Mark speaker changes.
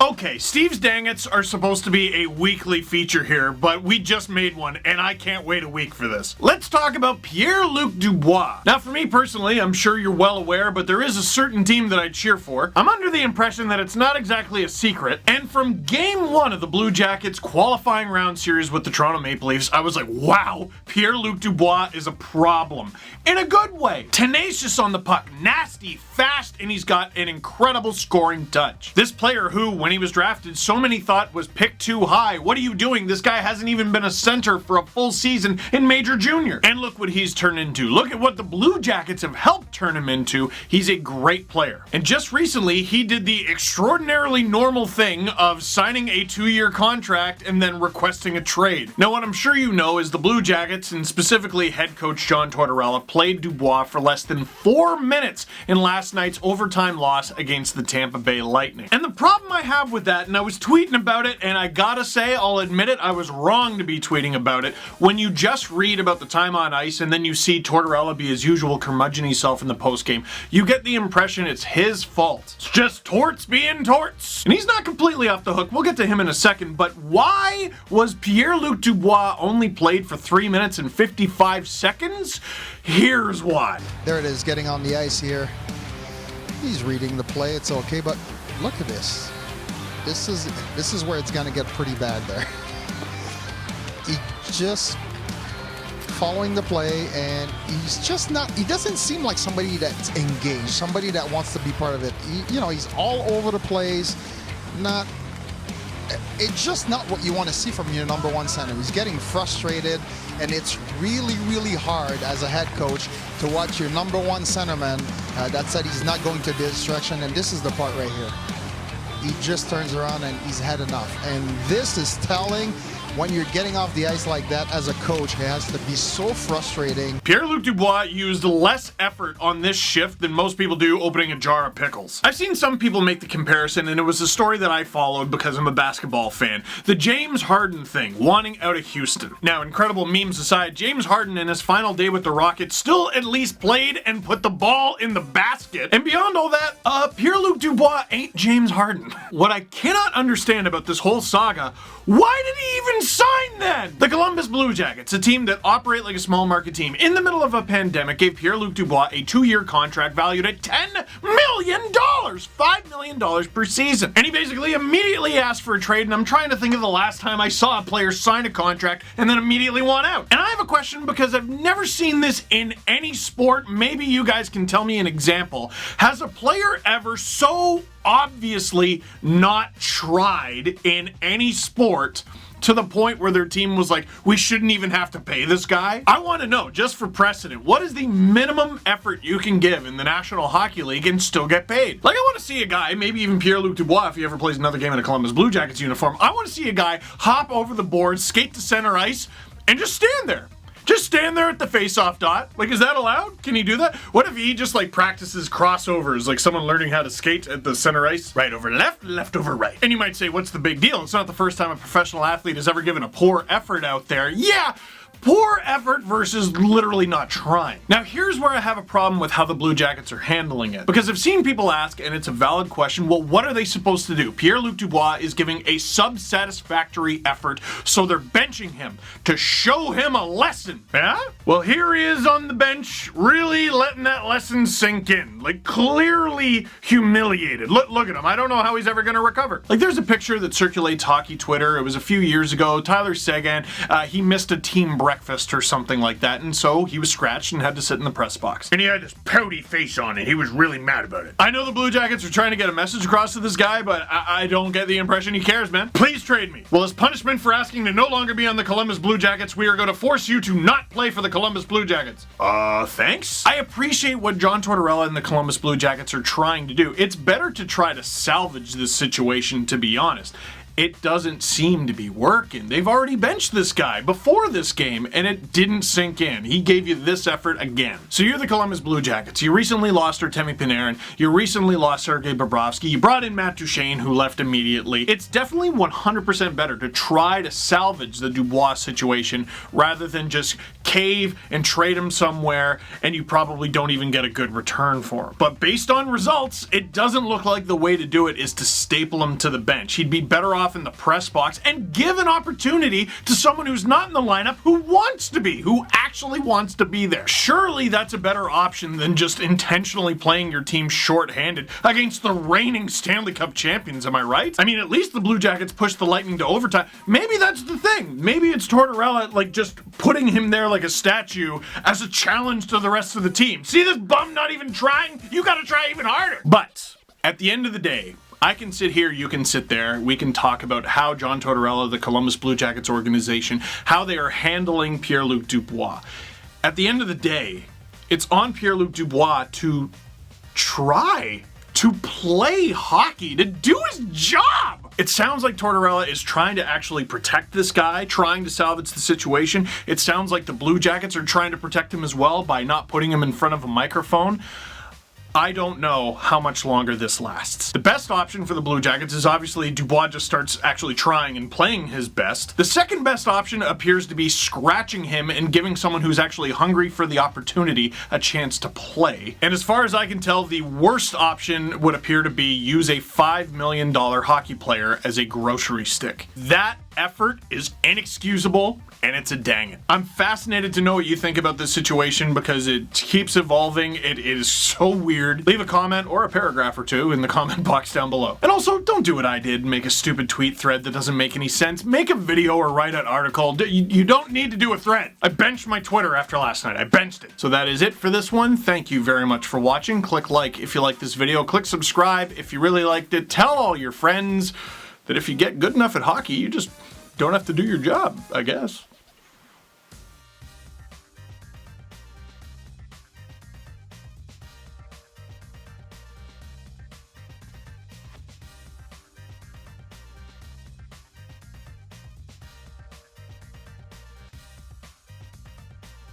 Speaker 1: Okay, Steve's Dangets are supposed to be a weekly feature here, but we just made one, and I can't wait a week for this. Let's talk about Pierre-Luc Dubois. Now, for me personally, I'm sure you're well aware, but there is a certain team that I cheer for. I'm under the impression that it's not exactly a secret, and from Game 1 of the Blue Jackets qualifying round series with the Toronto Maple Leafs, I was like, wow, Pierre-Luc Dubois is a problem. In a good way. Tenacious on the puck, nasty, fast, and he's got an incredible scoring touch. This player who, when he was drafted, so many thought was picked too high. What are you doing? This guy hasn't even been a center for a full season in Major Junior. And look what he's turned into. Look at what the Blue Jackets have helped turn him into. He's a great player. And just recently, he did the extraordinarily normal thing of signing a 2-year contract and then requesting a trade. Now, what I'm sure you know is the Blue Jackets, and specifically head coach John Tortorella, played Dubois for less than 4 minutes in last night's overtime loss against the Tampa Bay Lightning. And the problem I have with that, and I was tweeting about it, and I gotta say, I'll admit it, I was wrong to be tweeting about it. When you just read about the time on ice and then you see Tortorella be his usual curmudgeon-y self in the postgame, you get the impression it's his fault. It's just torts being torts. And he's not completely off the hook. We'll get to him in a second, but why was Pierre-Luc Dubois only played for 3 minutes and 55 seconds? Here's why.
Speaker 2: There it is, getting on the ice here. He's reading the play, it's okay, but look at this. This is where it's gonna get pretty bad there. He just following the play, and he's just not, he doesn't seem like somebody that's engaged, somebody that wants to be part of it. He's all over the place, it's just not what you want to see from your number one center. He's getting frustrated, and it's really, really hard as a head coach to watch your number one centerman that said he's not going to be a distraction, and this is the part right here. He just turns around and he's had enough. And this is telling. When you're getting off the ice like that as a coach, it has to be so frustrating.
Speaker 1: Pierre-Luc Dubois used less effort on this shift than most people do opening a jar of pickles. I've seen some people make the comparison, and it was a story that I followed because I'm a basketball fan. The James Harden thing, wanting out of Houston. Now, incredible memes aside, James Harden in his final day with the Rockets still at least played and put the ball in the basket. And beyond all that, Pierre-Luc Dubois ain't James Harden. What I cannot understand about this whole saga, why did he even sign then? The Columbus Blue Jackets, a team that operate like a small market team, in the middle of a pandemic, gave Pierre-Luc Dubois a 2-year contract valued at $10 million, $5 million per season. And he basically immediately asked for a trade, and I'm trying to think of the last time I saw a player sign a contract and then immediately want out. And I have a question because I've never seen this in any sport. Maybe you guys can tell me an example. Has a player ever so obviously not tried in any sport to the point where their team was like, we shouldn't even have to pay this guy? I want to know, just for precedent, what is the minimum effort you can give in the National Hockey League and still get paid? Like, I want to see a guy, maybe even Pierre-Luc Dubois, if he ever plays another game in a Columbus Blue Jackets uniform, I want to see a guy hop over the boards, skate to center ice, and just stand there. Just stand there at the face-off dot. Like, is that allowed? Can he do that? What if he just, like, practices crossovers, like someone learning how to skate at the center ice? Right over left, left over right. And you might say, what's the big deal? It's not the first time a professional athlete has ever given a poor effort out there. Yeah, poor effort versus literally not trying. Now, here's where I have a problem with how the Blue Jackets are handling it. Because I've seen people ask, and it's a valid question, well, what are they supposed to do? Pierre-Luc Dubois is giving a sub-satisfactory effort, so they're benching him to show him a lesson. Yeah? Well, here he is on the bench, really letting that lesson sink in. Like, clearly humiliated. Look at him. I don't know how he's ever going to recover. Like, there's a picture that circulates hockey Twitter. It was a few years ago. Tyler Seguin, he missed a team breakfast or something like that, and so he was scratched and had to sit in the press box. And he had this pouty face on it. He was really mad about it. I know the Blue Jackets are trying to get a message across to this guy, but I don't get the impression he cares, man. Please trade me. Well, as punishment for asking to no longer be on the Columbus Blue Jackets, we are going to force you to not play for the Columbus Blue Jackets. Thanks? I appreciate what John Tortorella and the Columbus Blue Jackets are trying to do. It's better to try to salvage this situation, to be honest. it doesn't seem to be working. They've already benched this guy before this game, and it didn't sink in. He gave you this effort again. So you're the Columbus Blue Jackets. You recently lost Artemi Panarin. You recently lost Sergei Bobrovsky. You brought in Matt Duchene, who left immediately. It's definitely 100% better to try to salvage the Dubois situation rather than just cave and trade him somewhere, and you probably don't even get a good return for him. But based on results, it doesn't look like the way to do it is to staple him to the bench. He'd be better off in the press box and give an opportunity to someone who's not in the lineup who wants to be, who actually wants to be there. Surely that's a better option than just intentionally playing your team shorthanded against the reigning Stanley Cup champions, am I right? I mean, at least the Blue Jackets pushed the Lightning to overtime. Maybe that's the thing. Maybe it's Tortorella, like, just putting him there like a statue as a challenge to the rest of the team. See this bum not even trying? You gotta try even harder. But at the end of the day, I can sit here, you can sit there, we can talk about how John Tortorella, the Columbus Blue Jackets organization, how they are handling Pierre-Luc Dubois. At the end of the day, it's on Pierre-Luc Dubois to try to play hockey, to do his job. It sounds like Tortorella is trying to actually protect this guy, trying to salvage the situation. It sounds like the Blue Jackets are trying to protect him as well by not putting him in front of a microphone. I don't know how much longer this lasts. The best option for the Blue Jackets is obviously Dubois just starts actually trying and playing his best. The second best option appears to be scratching him and giving someone who's actually hungry for the opportunity a chance to play. And as far as I can tell, the worst option would appear to be use a $5 million hockey player as a grocery stick. That effort is inexcusable, and it's a dang it. I'm fascinated to know what you think about this situation because it keeps evolving. It is so weird. Leave a comment or a paragraph or two in the comment box down below. And also, don't do what I did and make a stupid tweet thread that doesn't make any sense. Make a video or write an article. You don't need to do a thread. I benched my Twitter after last night. I benched it. So that is it for this one. Thank you very much for watching. Click like if you like this video. Click subscribe if you really liked it. Tell all your friends that if you get good enough at hockey, you just don't have to do your job, I guess.